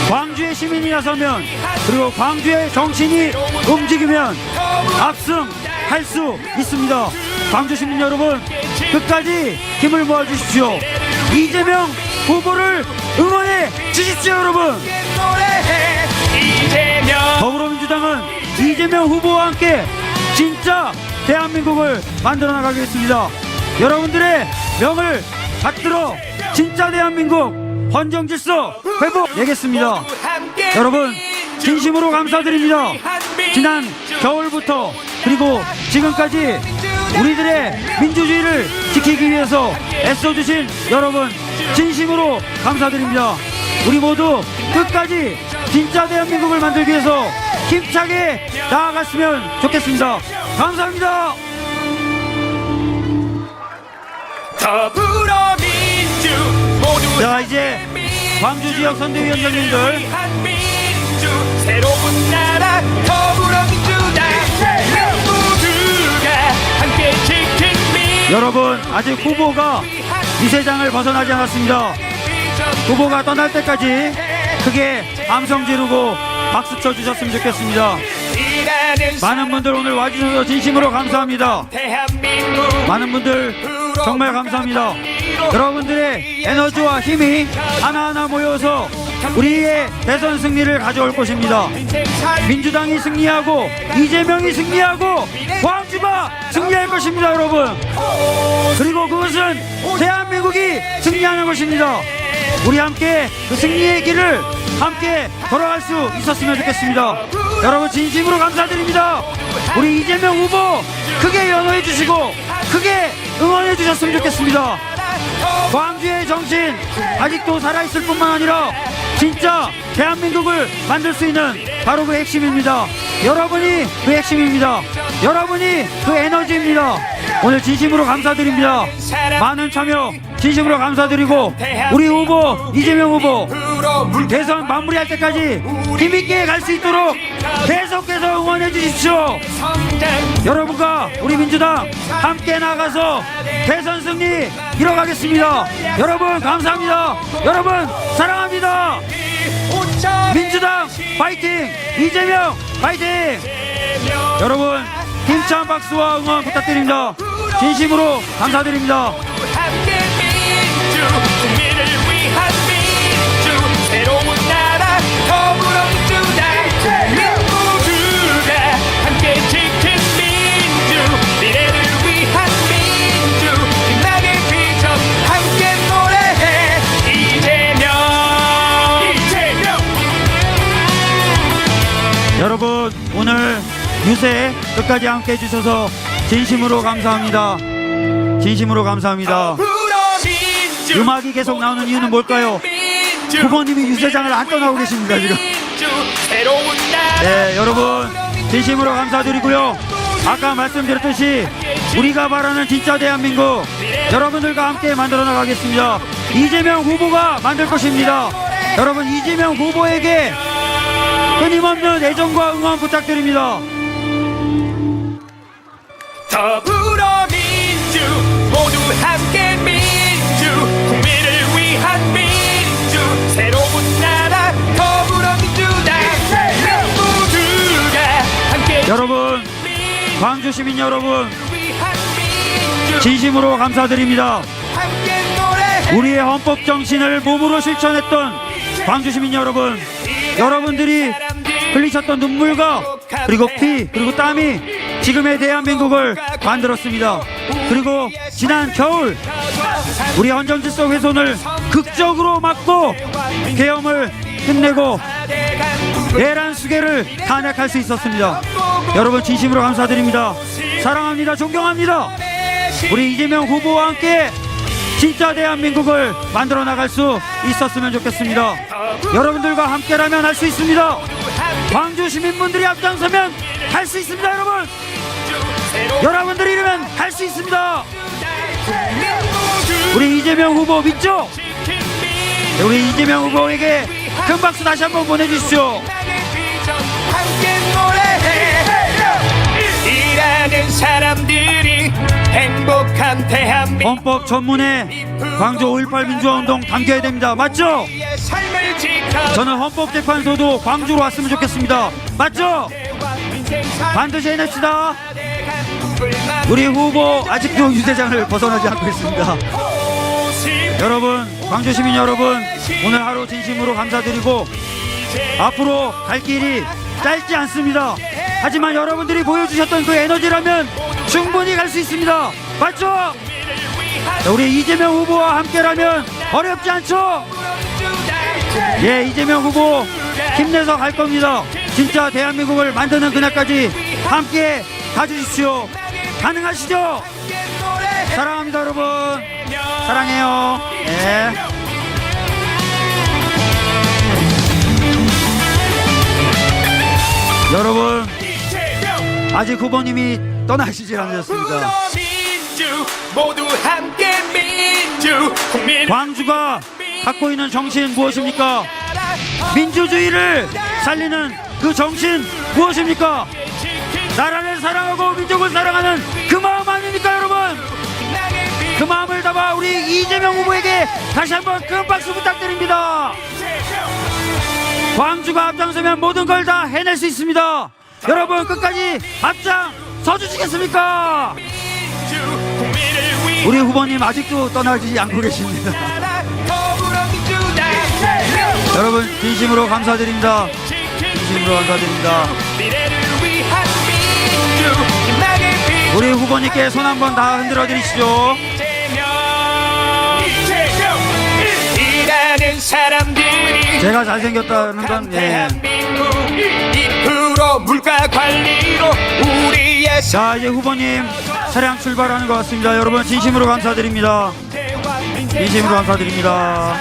광주의 시민이 나서면, 그리고 광주의 정신이 움직이면 압승할 수 있습니다. 광주 시민 여러분 끝까지 힘을 모아주십시오. 이재명 후보를 응원해 주십시오 여러분. 더불어민주당은 이재명 후보와 함께 진짜 대한민국을 만들어 나가겠습니다. 여러분들의 명을 받들어 진짜 대한민국 헌정질서 회복되겠습니다. 여러분 진심으로 감사드립니다. 지난 겨울부터 그리고 지금까지 우리들의 민주주의를 지키기 위해서 애써주신 여러분 진심으로 감사드립니다. 우리 모두 끝까지 진짜 대한민국을 만들기 위해서 힘차게 나아갔으면 좋겠습니다. 감사합니다. 자, 이제 광주 지역 선대위원장님들 새로운 나라 더불어민주당 모두가 함께 지킨 여러분 아직 후보가 미세장을 벗어나지 않았습니다. 후보가 떠날 때까지 크게 함성 지르고 박수 쳐주셨으면 좋겠습니다. 많은 분들 오늘 와주셔서 진심으로 감사합니다. 많은 분들 정말 감사합니다. 여러분들의 에너지와 힘이 하나하나 모여서 우리의 대선 승리를 가져올 것입니다. 민주당이 승리하고 이재명이 승리하고 광주가 승리할 것입니다 여러분. 그리고 그것은 대한민국이 승리하는 것입니다. 우리 함께 그 승리의 길을 함께 걸어갈 수 있었으면 좋겠습니다. 여러분 진심으로 감사드립니다. 우리 이재명 후보 크게 연호해 주시고 크게 응원해 주셨으면 좋겠습니다. 광주의 정신 아직도 살아있을 뿐만 아니라 진짜 대한민국을 만들 수 있는 바로 그 핵심입니다. 여러분이 그 핵심입니다. 여러분이 그 에너지입니다. 오늘 진심으로 감사드립니다. 많은 참여 진심으로 감사드리고 우리 후보 이재명 후보 대선 마무리할 때까지 힘있게 갈 수 있도록 계속해서 응원해 주십시오. 여러분과 우리 민주당 함께 나가서 대선 승리 이뤄가겠습니다. 여러분 감사합니다. 여러분 사랑합니다. 민주당 파이팅! 이재명 파이팅! 여러분 힘찬 박수와 응원 부탁드립니다. 진심으로 감사드립니다. 함께 민주 국민을 위한 민주 새로운 나라 더불어민주당 모두가 함께 지킨 민주 미래를 위한 민주 빛나게 비춰 함께 노래해 이재명 여러분 오늘 유세 끝까지 함께 해주셔서 진심으로 감사합니다. 진심으로 감사합니다. 음악이 계속 나오는 이유는 뭘까요? 후보님이 유세장을 안 떠나고 계십니다 지금. 새로운 나라 네, 여러분 진심으로 감사드리고요. 아까 말씀드렸듯이 우리가 바라는 진짜 대한민국 여러분들과 함께 만들어 나가겠습니다. 이재명 후보가 만들 것입니다. 여러분 이재명 후보에게 끊임없는 애정과 응원 부탁드립니다. 더불어민주 모두 함께 민주 국민을 위한 민주 새로운 나라 더불어민주당 모두가 함께 여러분 광주 시민 여러분 위한 민주 진심으로 감사드립니다. 함께 노래해 우리의 헌법 정신을 몸으로 실천했던 광주 시민 여러분, 여러분들이 흘리셨던 눈물과 그리고 피 그리고 땀이 지금의 대한민국을 만들었습니다. 그리고 지난 겨울 우리 헌정질서 훼손을 극적으로 막고 계엄을 끝내고 내란 수계를 탄핵할 수 있었습니다. 여러분 진심으로 감사드립니다. 사랑합니다. 존경합니다. 우리 이재명 후보와 함께 진짜 대한민국을 만들어 나갈 수 있었으면 좋겠습니다. 여러분들과 함께라면 할 수 있습니다. 광주 시민분들이 앞장서면 할 수 있습니다. 여러분 여러분들이 이러면 할 수 있습니다. 우리 이재명 후보 믿죠? 우리 이재명 후보에게 큰 박수 다시 한번 보내주십시오. 함께 노래해 일하는 사람들이 행복한 대한민국 헌법 전문에 광주 5.18 민주화운동 담겨야 됩니다. 맞죠? 삶을 지켜 저는 헌법재판소도 광주로 왔으면 좋겠습니다. 맞죠? 반드시 해냅시다. 우리 후보 아직도 유세장을 벗어나지 않고 있습니다. 여러분 광주 시민 여러분 오늘 하루 진심으로 감사드리고 앞으로 갈 길이 짧지 않습니다. 하지만 여러분들이 보여주셨던 그 에너지라면 충분히 갈 수 있습니다. 맞죠? 우리 이재명 후보와 함께라면 어렵지 않죠? 예, 이재명 후보 힘내서 갈 겁니다. 진짜 대한민국을 만드는 그날까지 함께 가주십시오. 가능하시죠? 사랑합니다 여러분. 사랑해요. 예. 여러분 아직 후보님이 떠나시질 않으셨습니다. 민주 모두 함께 민주 국민 광주가 갖고 있는 정신 무엇입니까? 민주주의를 살리는 그 정신 무엇입니까? 나라를 사랑하고 민족을 사랑하는 그 마음 아닙니까 여러분? 그 마음을 담아 우리 이재명 후보에게 다시 한번 큰 박수 부탁드립니다. 광주가 앞장서면 모든 걸 다 해낼 수 있습니다. 여러분 끝까지 앞장 서주시겠습니까? 우리 후보님 아직도 떠나지 않고 계십니다. 여러분 진심으로 감사드립니다. 진심으로 감사드립니다. 우리 후보님께 손 한번 다 흔들어 드리시죠. 일하는 사람들이 제가 잘생겼다는 건 예. 2% 물가 관리로 우리의 자 이제 후보님 차량 출발하는 것 같습니다. 여러분 진심으로 감사드립니다. 진심으로 감사드립니다.